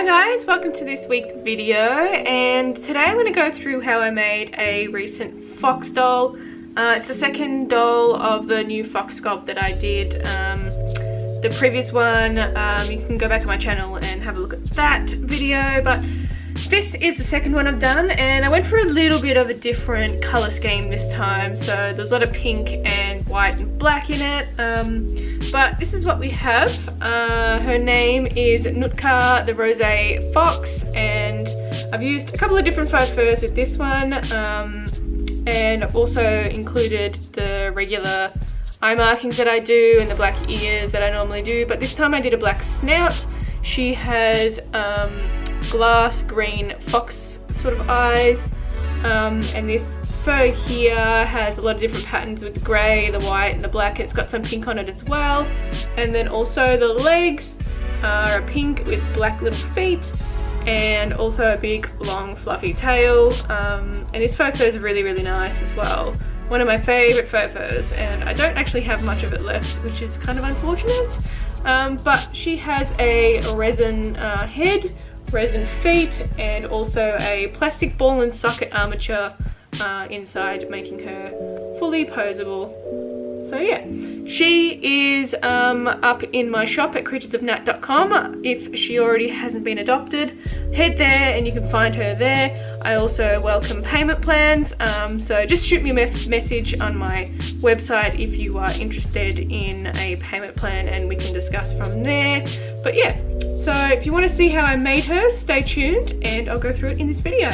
guys, welcome to this week's video, and today I'm going to go through how I made a recent fox doll. It's the second doll of the new fox sculpt that I did. The previous one, you can go back to my channel and have a look at that video, but this is the second one I've done, and I went for a little bit of a different colour scheme this time. So there's a lot of pink and white and black in it, but this is what we have. Her name is Nootka the Roseate fox, and I've used a couple of different faux furs with this one, and I've also included the regular eye markings that I do and the black ears that I normally do, but this time I did a black snout. She has glass green fox sort of eyes, and this fur here has a lot of different patterns with the grey, the white and the black, and it's got some pink on it as well. And then also the legs are pink with black little feet, and also a big long fluffy tail, and this faux fur is really nice as well. One of my favourite faux furs, and I don't actually have much of it left, which is kind of unfortunate. But she has a resin head, resin feet, and also a plastic ball and socket armature inside, making her fully posable. So yeah, she is up in my shop at creaturesofnat.com. If she already hasn't been adopted, head there and you can find her there. I also welcome payment plans, so just shoot me a message on my website if you are interested in a payment plan, and we can discuss from there. But yeah, so if you want to see how I made her, stay tuned and I'll go through it in this video.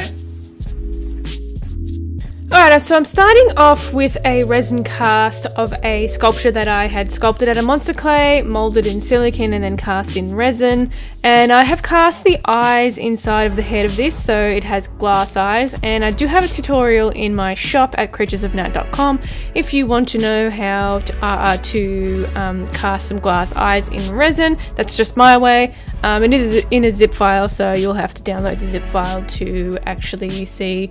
Alright, so I'm starting off with a resin cast of a sculpture that I had sculpted out of monster clay, moulded in silicone and then cast in resin. And I have cast the eyes inside of the head of this, so it has glass eyes. And I do have a tutorial in my shop at creaturesofnat.com if you want to know how to cast some glass eyes in resin. That's just my way. It is in a zip file, so you'll have to download the zip file to actually see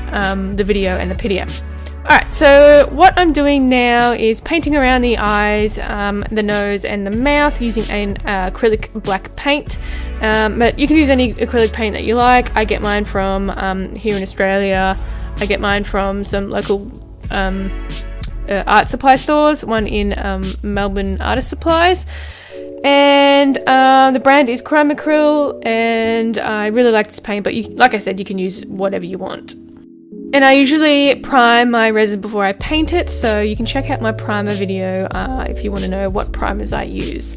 the video and the PDF. Alright, so what I'm doing now is painting around the eyes, the nose and the mouth using an acrylic black paint, but you can use any acrylic paint that you like. I get mine from here in Australia. I get mine from some local art supply stores, one in Melbourne Artist Supplies, and the brand is Acrylic, and I really like this paint, but like I said, you can use whatever you want. And I usually prime my resin before I paint it, so you can check out my primer video if you want to know what primers I use.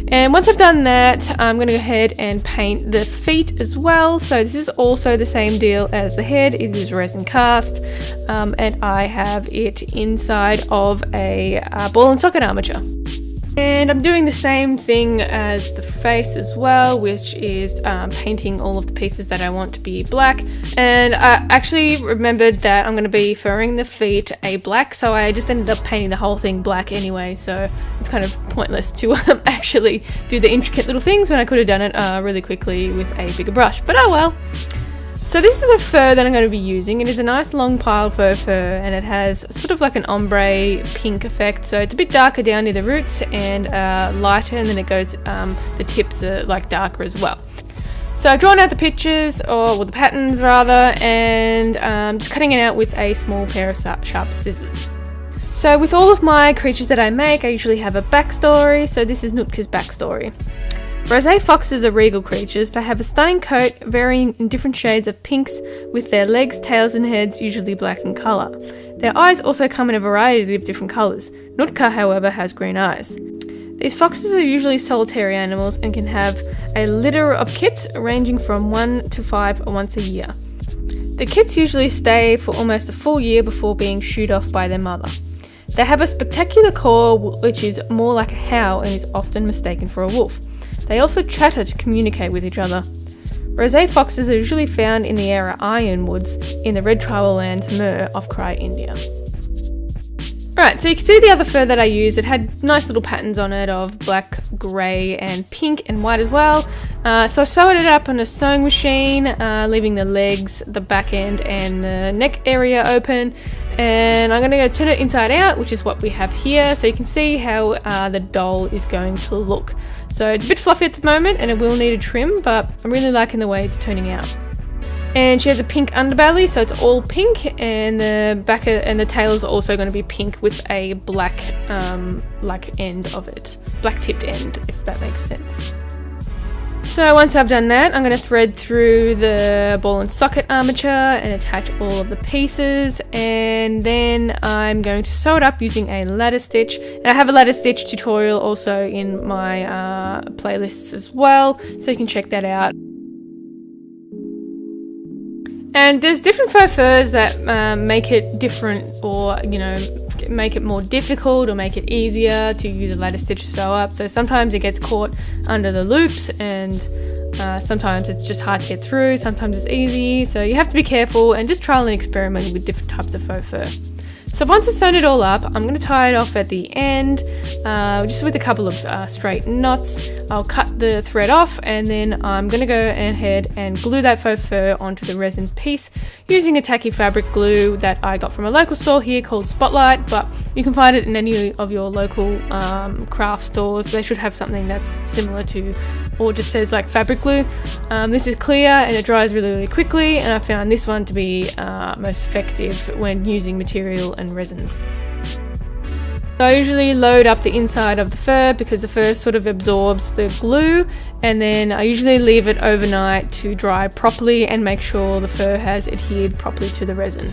And once I've done that, I'm going to go ahead and paint the feet as well. So this is also the same deal as the head. It is resin cast, and I have it inside of a ball and socket armature. And I'm doing the same thing as the face as well, which is painting all of the pieces that I want to be black. And I actually remembered that I'm going to be furring the feet a black, so I just ended up painting the whole thing black anyway, so it's kind of pointless to actually do the intricate little things when I could have done it really quickly with a bigger brush, but oh well. So this is a fur that I'm going to be using. It is a nice long piled faux fur, and it has sort of like an ombre pink effect. So it's a bit darker down near the roots and lighter, and then it goes, the tips are like darker as well. So I've drawn out the pictures, or the patterns rather, and just cutting it out with a small pair of sharp scissors. So with all of my creatures that I make, I usually have a backstory. So this is Nootka's backstory. Roseate foxes are regal creatures. They have a stunning coat varying in different shades of pinks, with their legs, tails and heads usually black in colour. Their eyes also come in a variety of different colours. Nootka, however, has green eyes. These foxes are usually solitary animals and can have a litter of kits ranging from 1 to 5 once a year. The kits usually stay for almost a full year before being shooed off by their mother. They have a spectacular call which is more like a howl and is often mistaken for a wolf. They also chatter to communicate with each other. Roseate foxes are usually found in the area Ironwoods in the Red Tribal Lands Mer off Krai, India. Alright, so you can see the other fur that I used. It had nice little patterns on it of black, grey and pink and white as well. So I sewed it up on a sewing machine, leaving the legs, the back end and the neck area open. and I'm going to go turn it inside out, which is what we have here, so you can see how the doll is going to look. So it's a bit fluffy at the moment and it will need a trim, but I'm really liking the way it's turning out. And she has a pink underbelly, so it's all pink, and the back and the tail is also going to be pink with a black like end of it, black tipped end, if that makes sense. So once I've done that, I'm going to thread through the ball and socket armature and attach all of the pieces, and then I'm going to sew it up using a ladder stitch. And I have a ladder stitch tutorial also in my playlists as well, so you can check that out. And there's different faux furs that make it different, or make it more difficult or make it easier to use a ladder stitch to sew up. So sometimes it gets caught under the loops, and sometimes it's just hard to get through, sometimes it's easy. So you have to be careful and just trial and experiment with different types of faux fur. So once I've sewn it all up, I'm going to tie it off at the end, just with a couple of straight knots. I'll cut the thread off, and then I'm going to go ahead and glue that faux fur onto the resin piece using a tacky fabric glue that I got from a local store here called Spotlight, but you can find it in any of your local craft stores. They should have something that's similar to, or just says like fabric glue. This is clear and it dries really, really quickly, and I found this one to be most effective when using material and resins. So I usually load up the inside of the fur because the fur sort of absorbs the glue, and then I usually leave it overnight to dry properly and make sure the fur has adhered properly to the resin.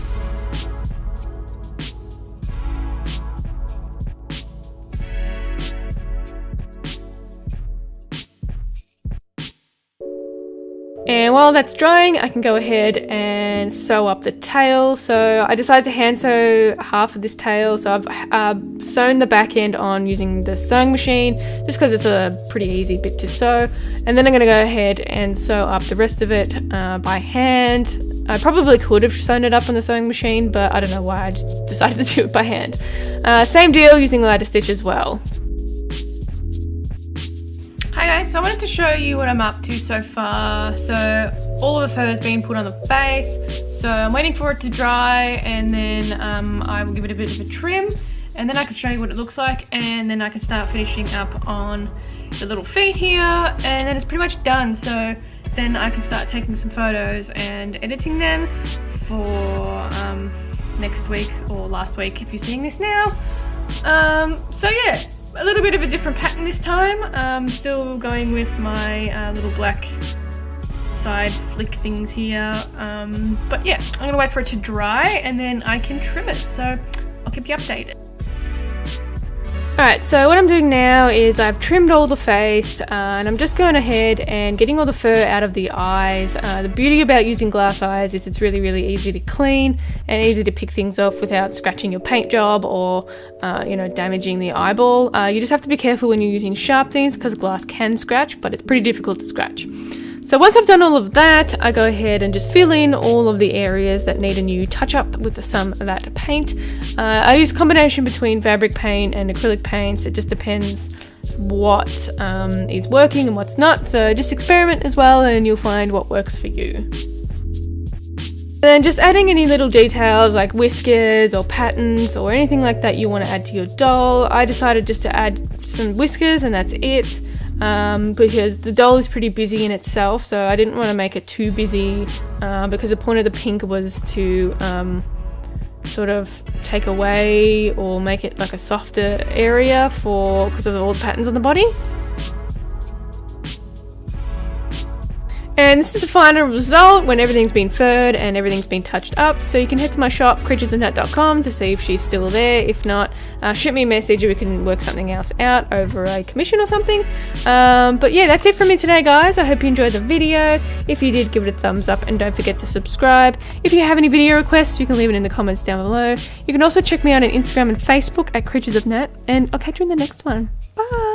And while that's drying, I can go ahead and sew up the tail. So I decided to hand sew half of this tail. So I've sewn the back end on using the sewing machine, just because it's a pretty easy bit to sew. And then I'm going to go ahead and sew up the rest of it by hand. I probably could have sewn it up on the sewing machine, but I don't know why I just decided to do it by hand. Same deal using the ladder stitch as well. Hi guys, so I wanted to show you what I'm up to so far. So all of the fur has been put on the base, so I'm waiting for it to dry, and then I will give it a bit of a trim, and then I can show you what it looks like, and then I can start finishing up on the little feet here, and then it's pretty much done. So then I can start taking some photos and editing them for next week or last week if you're seeing this now. So yeah, a little bit of a different pattern this time. Still going with my little black side flick things here, but yeah, I'm gonna wait for it to dry and then I can trim it, so I'll keep you updated. Alright, so what I'm doing now is I've trimmed all the face, and I'm just going ahead and getting all the fur out of the eyes. The beauty about using glass eyes is it's really, really easy to clean and easy to pick things off without scratching your paint job or damaging the eyeball. You just have to be careful when you're using sharp things because glass can scratch, but it's pretty difficult to scratch. So once I've done all of that, I go ahead and just fill in all of the areas that need a new touch up with some of that paint. I use a combination between fabric paint and acrylic paints. It just depends what is working and what's not. So just experiment as well and you'll find what works for you. And then just adding any little details like whiskers or patterns or anything like that you want to add to your doll. I decided just to add some whiskers and that's it. Because the doll is pretty busy in itself, so I didn't want to make it too busy because the point of the pink was to sort of take away or make it like a softer area because of all the patterns on the body. And this is the final result when everything's been furred and everything's been touched up. So you can head to my shop, creaturesofnat.com, to see if she's still there. If not, shoot me a message or we can work something else out over a commission or something. But yeah, that's it from me today, guys. I hope you enjoyed the video. If you did, give it a thumbs up and don't forget to subscribe. If you have any video requests, you can leave it in the comments down below. You can also check me out on Instagram and Facebook at Creatures of Nat, and I'll catch you in the next one. Bye!